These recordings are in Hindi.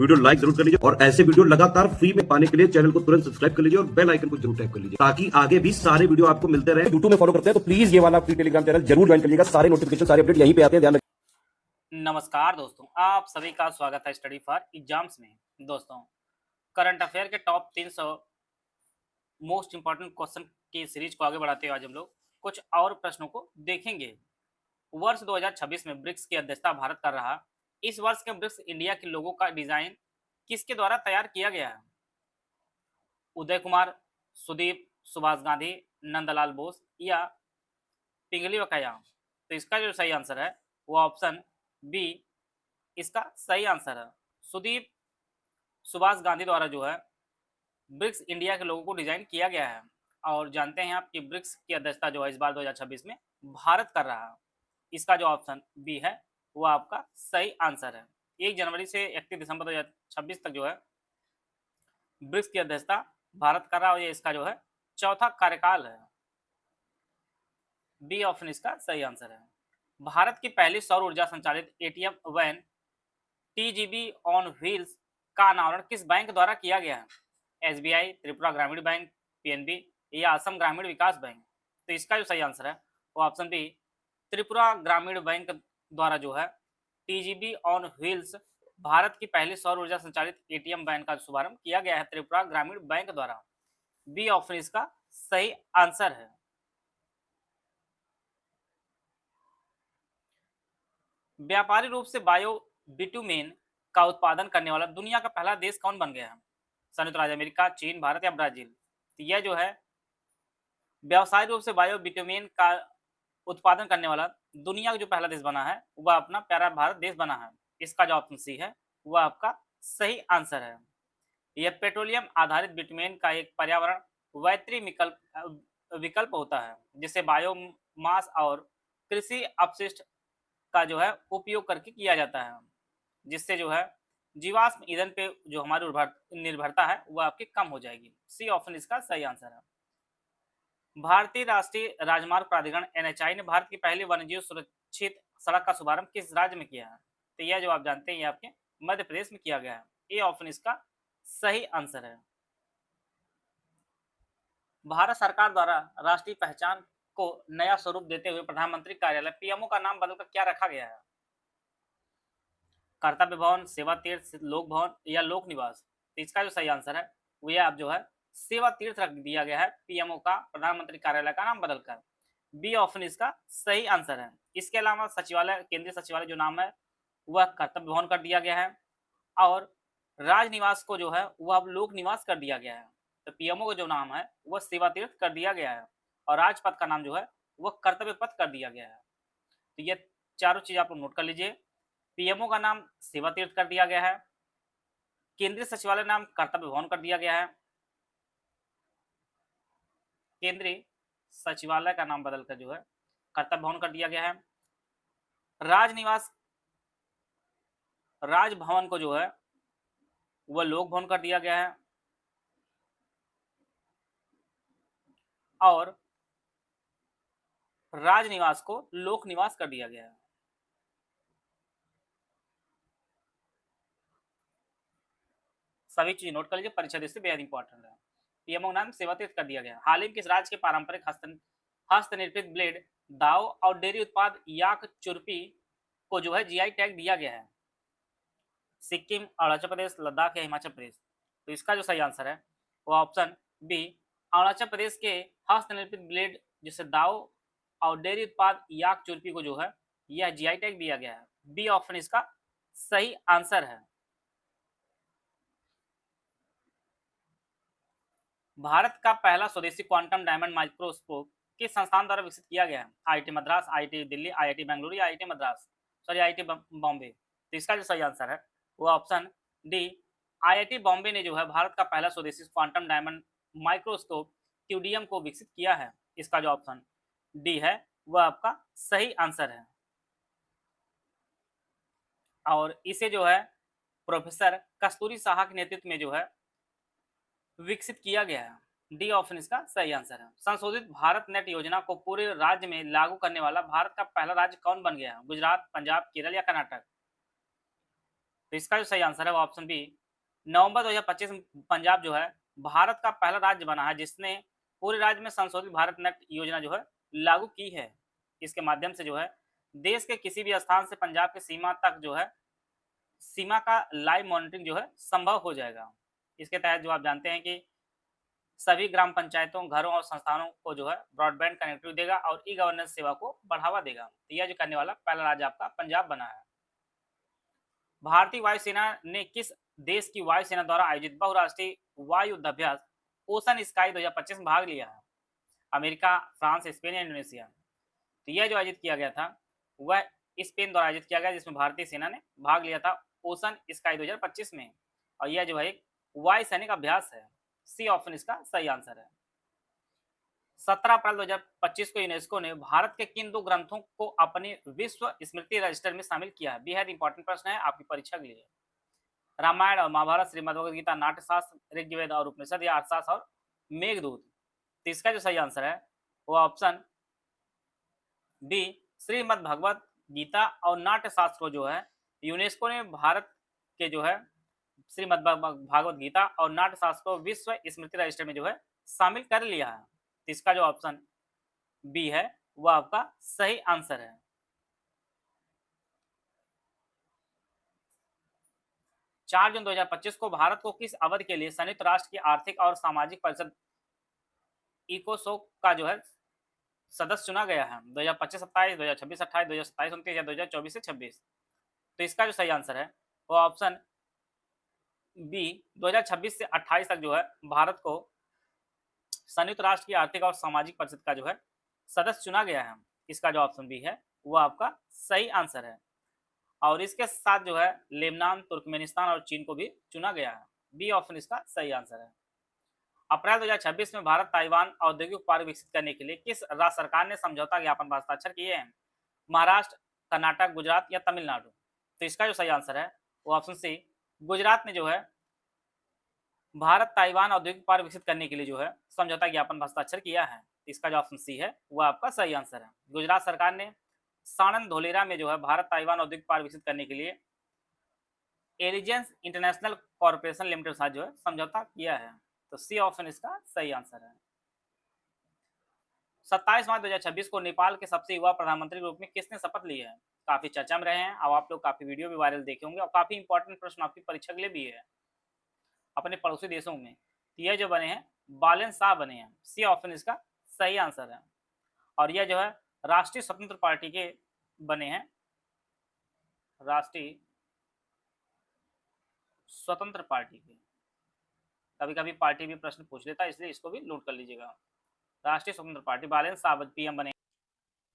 वीडियो लाइक जरूर कर लीजिए और ऐसे वीडियो लगातार फ्री में पाने के लिए चैनल को तुरंत सब्सक्राइब कर लीजिए और बेल आइकन को जरूर टैप कर लीजिए ताकि आगे भी सारे वीडियो आपको मिलते रहे। यूट्यूब में फॉलो करते हैं तो प्लीज ये वाला फ्री टेलीग्राम चैनल जरूर ज्वाइन कर लीजिएगा। सारे नोटिफिकेशन सारे अपडेट यहीं पे आते हैं, ध्यान रखिए। नमस्कार दोस्तों, आप सभी का स्वागत है स्टडी फॉर एग्जाम्स में। दोस्तों, करंट अफेयर के टॉप 300 मोस्ट इंपॉर्टेंट क्वेश्चन की सीरीज को आगे बढ़ाते हुए आज हम लोग कुछ और प्रश्नों को देखेंगे। वर्ष 2026 में ब्रिक्स की अध्यक्षता भारत कर रहा। इस वर्ष के ब्रिक्स इंडिया के लोगों का डिजाइन किसके द्वारा तैयार किया गया है? उदय कुमार, सुदीप, सुभाष गांधी, नंदलाल बोस या पिंगली वकाया? तो इसका जो सही आंसर है वो ऑप्शन बी इसका सही आंसर है। सुदीप सुभाष गांधी द्वारा जो है ब्रिक्स इंडिया के लोगों को डिजाइन किया गया है। और जानते हैं आप कि ब्रिक्स की अध्यक्षता जो है इस बार 2026 में भारत कर रहा है। इसका जो ऑप्शन बी है वो आपका सही आंसर है। 1 जनवरी से 31 दिसंबर 2026 तक जो है ब्रिक्स की अध्यक्षता भारत कर रहा है और ये इसका जो है चौथा कार्यकाल है। बी ऑप्शन इसका सही आंसर है। भारत की पहली सौर ऊर्जा संचालित ATM van TGB on wheels का अनावरण किस बैंक द्वारा किया गया है? एसबीआई, त्रिपुरा ग्रामीण बैंक, पीएनबी या असम ग्रामीण विकास बैंक? तो इसका जो सही आंसर है वो ऑप्शन बी त्रिपुरा ग्रामीण बैंक द्वारा जो है टीजीबी ऑन व्हील्स भारत की पहली सौर ऊर्जा संचालित एटीएम वैन का शुभारंभ किया गया है त्रिपुरा ग्रामीण बैंक द्वारा। बी ऑप्शन इसका सही आंसर है। व्यापारी रूप से बायो बिटुमेन का उत्पादन करने वाला दुनिया का पहला देश कौन बन गया है? संयुक्त राज्य अमेरिका, चीन, भारत या ब्राजील? तो यह जो है व्यावसायिक रूप से बायो बिटुमेन का उत्पादन करने वाला दुनिया का जो पहला देश बना है वह अपना प्यारा भारत देश बना है। इसका जो ऑप्शन सी है वह आपका सही आंसर है। यह पेट्रोलियम आधारित बिटुमेन का एक पर्यावरण वैत्री विकल्प होता है जिसे बायोमास और कृषि अपशिष्ट का जो है उपयोग करके किया जाता है, जिससे जो है जीवाश्म ईंधन पे जो हमारी निर्भरता है वह आपकी कम हो जाएगी। सी ऑप्शन इसका सही आंसर है। भारतीय राष्ट्रीय राजमार्ग प्राधिकरण एनएचआई ने भारत की पहली वन्यजीव सुरक्षित सड़क का शुभारंभ किस राज्य में किया है? तो यह जो आप जानते हैं ये आपके मध्य प्रदेश में किया गया है। ए ऑप्शन इसका सही आंसर है। भारत सरकार द्वारा राष्ट्रीय पहचान को नया स्वरूप देते हुए प्रधानमंत्री कार्यालय पीएमओ का नाम बदलकर क्या रखा गया है? कर्तव्य भवन, सेवा तीर्थ, लोक भवन या लोक निवास? तो इसका जो सही आंसर है वो आप जो है सेवा तीर्थ रख दिया गया है पीएमओ का प्रधानमंत्री कार्यालय का नाम बदलकर। बी ऑप्शन इसका सही आंसर है। इसके अलावा सचिवालय, केंद्रीय सचिवालय जो नाम है वह कर्तव्य भवन कर दिया गया है और राजनिवास को जो है वह अब लोक निवास कर दिया गया है। तो पीएमओ का जो नाम है वह सेवा तीर्थ कर दिया गया है और राजपथ का नाम जो है वह कर्तव्य पथ कर दिया गया है। तो ये चारों चीज आप नोट कर लीजिए। पीएमओ का नाम सेवा तीर्थ कर दिया गया है, केंद्रीय सचिवालय नाम कर्तव्य भवन कर दिया गया है, केंद्रीय सचिवालय का नाम बदलकर जो है कर्तव्य भवन कर दिया गया है, राजनिवास राजभवन को जो है वह लोक भवन कर दिया गया है और राजनिवास को लोक निवास कर दिया गया है। सभी चीज नोट कर लीजिए, परीक्षा दृष्टि बेहद इंपॉर्टेंट है। पीएमओ नाम सेवा तीर्थ कर दिया गया। हाल ही में किस राज्य के पारंपरिक हस्तनिर्मित ब्लेड, दाव और डेयरी उत्पाद याक चुरपी को जो है जीआई टैग दिया गया है? सिक्किम, अरुणाचल प्रदेश, लद्दाख या हिमाचल प्रदेश? तो इसका जो सही आंसर है वो ऑप्शन बी अरुणाचल प्रदेश के हस्तनिर्मित ब्लेड जिसे दाव और डेयरी उत्पाद याक चुरपी को जो है यह जीआई टैग दिया गया है। बी ऑप्शन इसका सही आंसर है। भारत का पहला स्वदेशी क्वांटम डायमंड माइक्रोस्कोप किस संस्थान द्वारा विकसित किया गया है? IIT Madras, IIT Delhi, IIT Bengaluru या IIT Madras, sorry IIT Bombay? तो इसका जो सही आंसर है वो ऑप्शन डी आईआईटी बॉम्बे ने जो है भारत का पहला स्वदेशी क्वांटम डायमंड माइक्रोस्कोप क्यूडीएम को विकसित किया है। इसका जो ऑप्शन डी है वह आपका सही आंसर है और इसे जो है प्रोफेसर कस्तूरी साहा के नेतृत्व में जो है विकसित किया गया है। डी ऑप्शन इसका सही आंसर है। संशोधित भारत नेट योजना को पूरे राज्य में लागू करने वाला भारत का पहला राज्य कौन बन गया है? गुजरात, पंजाब, केरल या कर्नाटक? तो इसका जो सही आंसर है वो ऑप्शन बी, नवंबर 2025 में पंजाब जो है भारत का पहला राज्य बना है जिसने पूरे राज्य में संशोधित भारत नेट योजना जो है लागू की है। इसके माध्यम से जो है देश के किसी भी स्थान से पंजाब की सीमा तक जो है सीमा का लाइव मॉनिटरिंग जो है संभव हो जाएगा। इसके तहत जो आप जानते हैं कि सभी ग्राम पंचायतों, घरों और संस्थानों को जो है ब्रॉडबैंड कनेक्टिविटी देगा और ई गवर्नेंस सेवा को बढ़ावा देगा। तो यह जो करने वाला पहला राज्य आपका पंजाब बना है। भारतीय वायुसेना ने किस देश की वायुसेना द्वारा आयोजित बहुराष्ट्रीय वायु युद्धाभ्यास ओशन स्काई 2025 में भाग लिया है? अमेरिका, फ्रांस, स्पेन या इंडोनेशिया? तो यह जो आयोजित किया गया था वह स्पेन द्वारा आयोजित किया गया जिसमें भारतीय सेना ने भाग लिया था ओशन स्काई 2025 में। और यह जो है एक वायु सैनिक अभ्यास है। सी ऑप्शन इसका सही आंसर है। 17 अप्रैल 2025 को यूनेस्को ने भारत के किन 2 ग्रंथों को अपने विश्व स्मृति रजिस्टर में शामिल किया है? बेहद इंपॉर्टेंट प्रश्न है आपकी परीक्षा के लिए। रामायण और महाभारत, श्रीमद् भगवद गीता, नाट्यशास्त्र, ऋग्वेद और उपनिषद या अर्थशास्त्र और मेघदूत? तो इसका जो सही आंसर है वो ऑप्शन डी, श्रीमद् भगवद गीता और नाट्यशास्त्र को जो है यूनेस्को ने भारत के जो है श्रीमद् भागवत गीता और नाट्यशास्त्र को विश्व स्मृति रजिस्टर में जो है शामिल कर लिया है। तो इसका जो ऑप्शन बी है वह आपका सही आंसर है। 4 जून 2025 को भारत को किस अवधि के लिए संयुक्त राष्ट्र की आर्थिक और सामाजिक परिषद इकोसोक का जो है सदस्य चुना गया है? 2025-27, 2026-28, 2027-29 या 2024-26? तो इसका जो सही आंसर है वो ऑप्शन बी, 2026 से 28 तक जो है भारत को संयुक्त राष्ट्र की आर्थिक और सामाजिक परिषद का जो है सदस्य चुना गया है। इसका जो ऑप्शन बी है वो आपका सही आंसर है। और इसके साथ जो है लेबनान, तुर्कमेनिस्तान और चीन को भी चुना गया है। बी ऑप्शन इसका सही आंसर है। अप्रैल 2026 में भारत ताइवान औद्योगिक पार्क विकसित करने के लिए किस राज्य सरकार ने समझौता ज्ञापन पर हस्ताक्षर किए हैं? महाराष्ट्र, कर्नाटक, गुजरात या तमिलनाडु? तो इसका जो सही आंसर है वो ऑप्शन सी, गुजरात ने जो है भारत ताइवान औद्योगिक पार्क विकसित करने के लिए जो है समझौता ज्ञापन पर हस्ताक्षर किया है। इसका जो ऑप्शन सी है वह आपका सही आंसर है। गुजरात सरकार ने साणंद धोलेरा में जो है भारत ताइवान औद्योगिक पार्क विकसित करने के लिए एलिजेंस इंटरनेशनल कॉर्पोरेशन लिमिटेड के साथ जो है समझौता किया है। तो सी ऑप्शन इसका सही आंसर है। 27 मार्च 2026 को नेपाल के सबसे युवा प्रधानमंत्री के रूप में किसने शपथ ली है? काफी चर्चा में रहे हैं। अब आप लोग काफी वीडियो भी वायरल देखे होंगे और काफी इंपॉर्टेंट प्रश्न आपकी परीक्षा के लिए भी है अपने पड़ोसी देशों में। तो यह जो बने हैं बालन शाह बने हैं। सी ऑप्शन इसका सही आंसर है। और यह जो है राष्ट्रीय स्वतंत्र पार्टी के बने हैं, राष्ट्रीय स्वतंत्र पार्टी के। कभी कभी पार्टी भी प्रश्न पूछ लेता है इसलिए इसको भी नोट कर लीजिएगा। राष्ट्रीय स्वतंत्र पार्टी बालन शाह पीएम बने।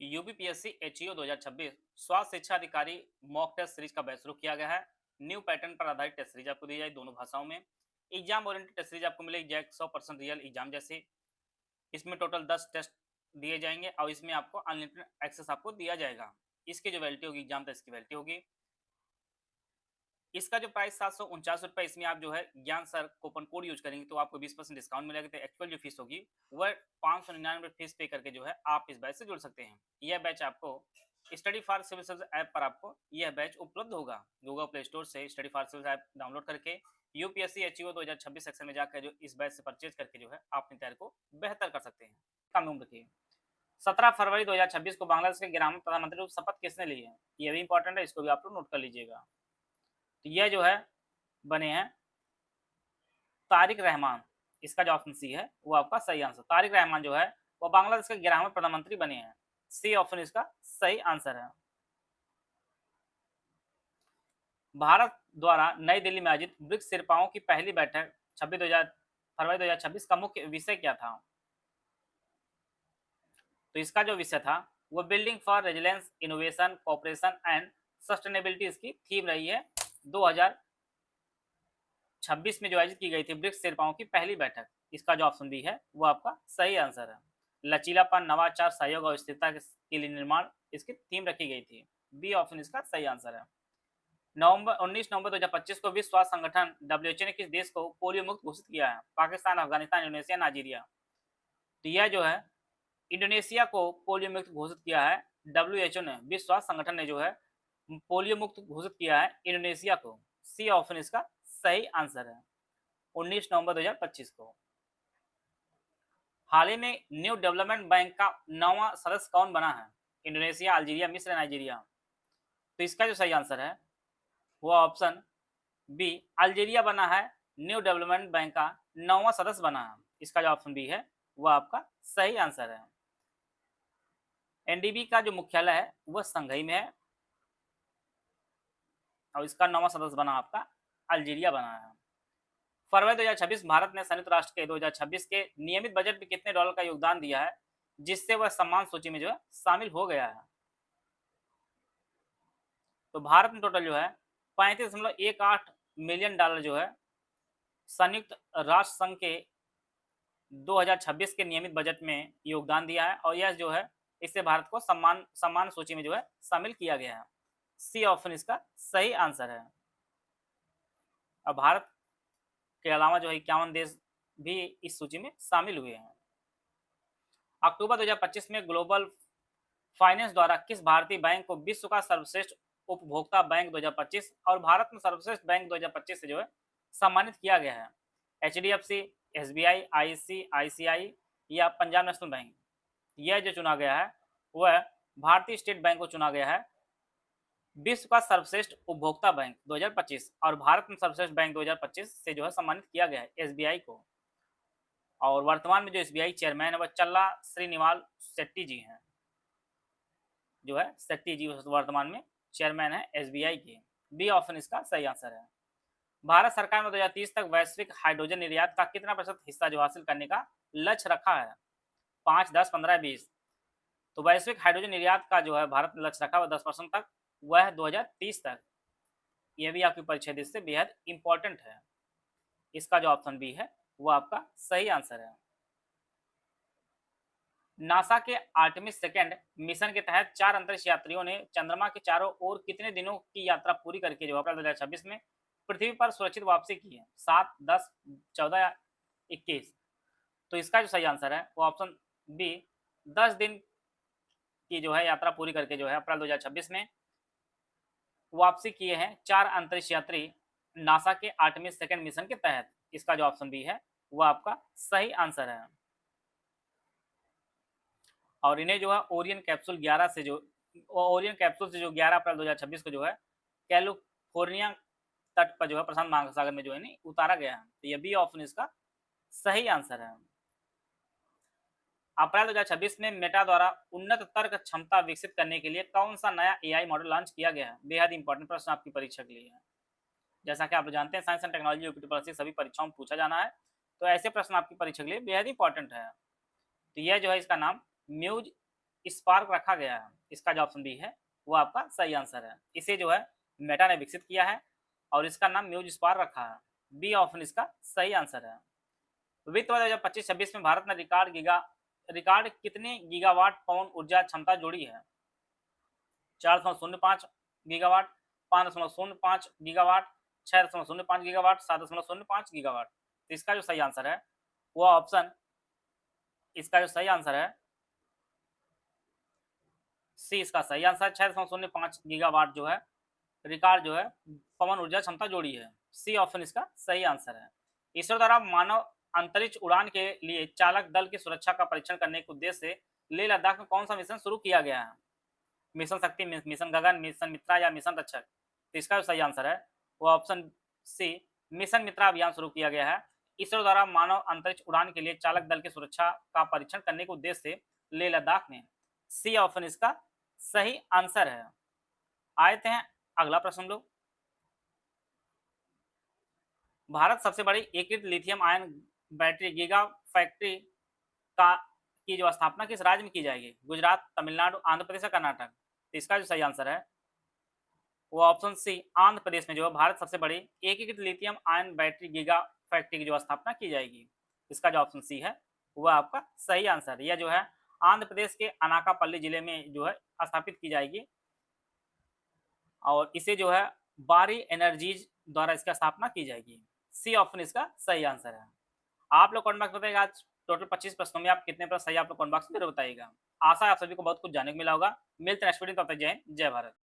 यूपीपीएससी एचईओ 2026 स्वास्थ्य शिक्षा अधिकारी मॉक टेस्ट सीरीज का बैच शुरू किया गया है। न्यू पैटर्न पर आधारित टेस्ट सीरीज आपको दी जाए दोनों भाषाओं में। एग्जाम ओरिएंटेड टेस्ट सीरीज आपको मिलेगी जैक 100% रियल एग्जाम जैसे। इसमें टोटल 10 टेस्ट दिए जाएंगे और इसमें आपको अनलिमिटेड एक्सेस आपको दिया जाएगा। इसकी जो वैलिडिटी होगी एग्जाम टेस्ट की वैलिडिटी होगी। इसका जो प्राइस 749 रुपये, इसमें आप जो है ज्ञान सर कूपन कोड यूज करेंगे तो आपको 20% डिस्काउंट मिलेगा। तो एक्चुअल जो फीस होगी वह 599 फीस पे करके जो है आप इस बैच से जुड़ सकते हैं। यह बैच आपको study for civil service app पर आपको यह बैच उपलब्ध होगा। गूगल प्ले स्टोर से study for civil app download करके यूपीएससी एचईओ 2026 सेक्शन में जाकर जो इस बैच से परचेज करके जो है आप अपनी तैयारी को बेहतर कर सकते हैं। कम उम्र की 17 फरवरी 2026 को बांग्लादेश के ग्रामीण प्रधानमंत्री रूप शपथ किसने ली है? यह भी इंपॉर्टेंट है, इसको भी आप लोग नोट कर लीजिएगा। तो यह जो है बने हैं तारिक रहमान। इसका जो ऑप्शन सी है वो आपका सही आंसर। तारिक रहमान जो है वो बांग्लादेश के 11वें प्रधानमंत्री बने हैं। सी ऑप्शन इसका सही आंसर है। भारत द्वारा नई दिल्ली में आयोजित ब्रिक्स शेर्पाओं की पहली बैठक 26 फरवरी 2026 का मुख्य विषय क्या था? तो इसका जो विषय था वो building for resilience, innovation, cooperation and sustainability इसकी थीम रही है। 2026 में जो आयोजित की गई थी ब्रिक्स शेर्पाओं की पहली बैठक। इसका जो ऑप्शन बी है वो आपका सही आंसर है। लचीलापन, नवाचार, सहयोग और स्थिरता के लिए निर्माण इसकी थीम रखी गई थी। बी ऑप्शन इसका सही आंसर है। 19 नवंबर 2025 को विश्व स्वास्थ्य संगठन WHO ने किस देश को पोलियो मुक्त घोषित किया है? Pakistan, Afghanistan, Indonesia, Nigeria? तो यह जो है इंडोनेशिया को पोलियो मुक्त घोषित किया है। WHO ने, विश्व स्वास्थ्य संगठन ने जो है पोलियो मुक्त घोषित किया है इंडोनेशिया को। सी ऑप्शन इसका सही आंसर है 19 नवंबर 2025 को। हाल ही में न्यू डेवलपमेंट बैंक का 9वां सदस्य कौन बना है? इंडोनेशिया, अल्जीरिया, मिस्र, नाइजीरिया। तो इसका जो सही आंसर है वो ऑप्शन बी अल्जीरिया बना है। न्यू डेवलपमेंट बैंक का 9वां सदस्य बना है। इसका जो ऑप्शन बी है वो आपका सही आंसर है। एनडीबी का जो मुख्यालय है वह संघई में है और इसका 9वां सदस्य बना आपका अल्जीरिया बना है। फरवरी 2026 भारत ने संयुक्त राष्ट्र के 2026 के नियमित बजट में कितने डॉलर का योगदान दिया है जिससे वह सम्मान सूची में जो है शामिल हो गया है? तो भारत ने टोटल जो है 35.18 मिलियन डॉलर जो है संयुक्त राष्ट्र संघ के 2026 के नियमित बजट में योगदान दिया है और यह जो है इससे भारत को सम्मान सूची में जो है शामिल किया गया है। सी ऑप्शन इसका सही आंसर है। अब भारत के अलावा जो है 51 देश भी इस सूची में शामिल हुए हैं। अक्टूबर 2025 में ग्लोबल फाइनेंस द्वारा किस भारतीय बैंक को विश्व का सर्वश्रेष्ठ उपभोक्ता बैंक 2025 और भारत में सर्वश्रेष्ठ बैंक 2025 से जो है सम्मानित किया गया है? HDFC, SBI, ICICI या पंजाब नेशनल बैंक? यह जो चुना गया है वह भारतीय स्टेट बैंक को चुना गया है विश्व का सर्वश्रेष्ठ उपभोक्ता बैंक 2025 और भारत में सर्वश्रेष्ठ बैंक 2025 से जो है सम्मानित किया गया है SBI को। और वर्तमान में जो SBI चेयरमैन है वह चल्ला श्रीनिवाल शेट्टी जी हैं, जो है शेट्टी जी वर्तमान में चेयरमैन है SBI के। बी ऑप्शन इसका सही आंसर है। भारत सरकार ने 2030 तक वैश्विक हाइड्रोजन निर्यात का कितना प्रतिशत हिस्सा जो हासिल करने का लक्ष्य रखा है? 5, 10, 15, 20। तो वैश्विक हाइड्रोजन निर्यात का जो है भारत ने लक्ष्य रखा हुआ 10% तक, वह 2030 तक। यह भी आपकी परीक्षा दृष्टि से बेहद इंपॉर्टेंट है। इसका जो ऑप्शन बी है वो आपका सही आंसर है। नासा के आर्टेमिस सेकंड मिशन के तहत 4 अंतरिक्ष यात्रियों ने चंद्रमा के चारों ओर कितने दिनों की यात्रा पूरी करके जो अप्रैल 2026 में पृथ्वी पर सुरक्षित वापसी की है? 7, 10, 14 या 21। तो इसका जो सही आंसर है वो ऑप्शन बी 10 दिन की जो है यात्रा पूरी करके जो है अप्रैल 2026 में वापसी किए हैं 4 अंतरिक्ष यात्री नासा के आर्टेमिस सेकंड मिशन के तहत। इसका जो ऑप्शन बी है वो आपका सही आंसर है। और इन्हें जो है ओरियन कैप्सूल 11 से जो 11 अप्रैल 2026 को जो है कैलिफोर्निया तट पर जो है प्रशांत महासागर में जो है नहीं उतारा गया है। तो ये बी ऑप्शन इसका सही आंसर है। अप्रैल 2026 में मेटा द्वारा उन्नत तर्क क्षमता विकसित करने के लिए कौन सा नया AI मॉडल लॉन्च किया गया है? बेहद इंपॉर्टेंट प्रश्न आपकी परीक्षा के लिए है। जैसा कि आप जानते हैं साइंस एंड टेक्नोलॉजी यूपीटी सभी परीक्षाओं में पूछा जाना है, तो ऐसे प्रश्न आपकी परीक्षा के लिए बेहद इंपॉर्टेंट है। तो यह जो है इसका नाम म्यूज स्पार्क रखा गया है। इसका जो ऑप्शन बी है वो आपका सही आंसर है। इसे जो है मेटा ने विकसित किया है और इसका नाम म्यूज स्पार्क रखा है। बी ऑप्शन इसका सही आंसर है। वित्त वर्ष 2025-26 में भारत ने रिकॉर्ड कितने गीगावाट पवन ऊर्जा क्षमता जोड़ी है? 4.05 गीगावाट, 5.05 गीगावाट, 6.05 गीगावाट, 7.05 गीगावाट। तो इसका जो सही आंसर है वो ऑप्शन इसका जो सही आंसर है सी इसका सही आंसर 6.05 गीगावाट जो है रिकॉर्ड जो है पवन ऊर्जा क्षमता जोड़ी है। सी ऑप्शन इसका सही आंसर है। इसरो द्वारा मानव अंतरिक्ष उड़ान के लिए चालक दल की सुरक्षा का परीक्षण करने के उद्देश्य से लेह लद्दाख में कौन सा मिशन शुरू किया गया है? मिशन शक्ति, मिशन गगन, मिशन मित्रा या मिशन रक्षक? तो इसका जो सही आंसर है वो ऑप्शन सी मिशन मित्रा अभियान शुरू किया गया है। इसरो द्वारा मानव अंतरिक्ष उड़ान के लिए चालक दल की सुरक्षा का परीक्षण करने के उद्देश्य से लेह लद्दाख में। सी ऑप्शन इसका सही आंसर है। आते हैं अगला प्रश्न हम लोग। भारत सबसे बड़ी एकीकृत lithium ion battery giga factory की जो स्थापना किस राज्य में की जाएगी? गुजरात, तमिलनाडु, आंध्र प्रदेश या कर्नाटक? तो इसका जो सही आंसर है वो ऑप्शन सी आंध्र प्रदेश में जो है भारत सबसे बड़ी एकीकृत lithium ion battery giga factory की जो स्थापना की जाएगी। इसका जो ऑप्शन सी है वह आपका सही आंसर है। यह जो है आंध्र प्रदेश के अनाकापल्ली जिले में जो है स्थापित की जाएगी और इसे जो है बारी एनर्जीज द्वारा इसकी स्थापना की जाएगी। सी ऑप्शन इसका सही आंसर है। आप लोग कमेंट बॉक्स में बताइएगा आज टोटल 25 प्रश्नों में आप कितने प्रश्न सही आप लोग कमेंट बॉक्स में बताइएगा। आशा है आप सभी को बहुत कुछ जानने को मिला होगा। मिलते हैं नेक्स्ट वीडियो, तब तक जय हिंद, जय भारत।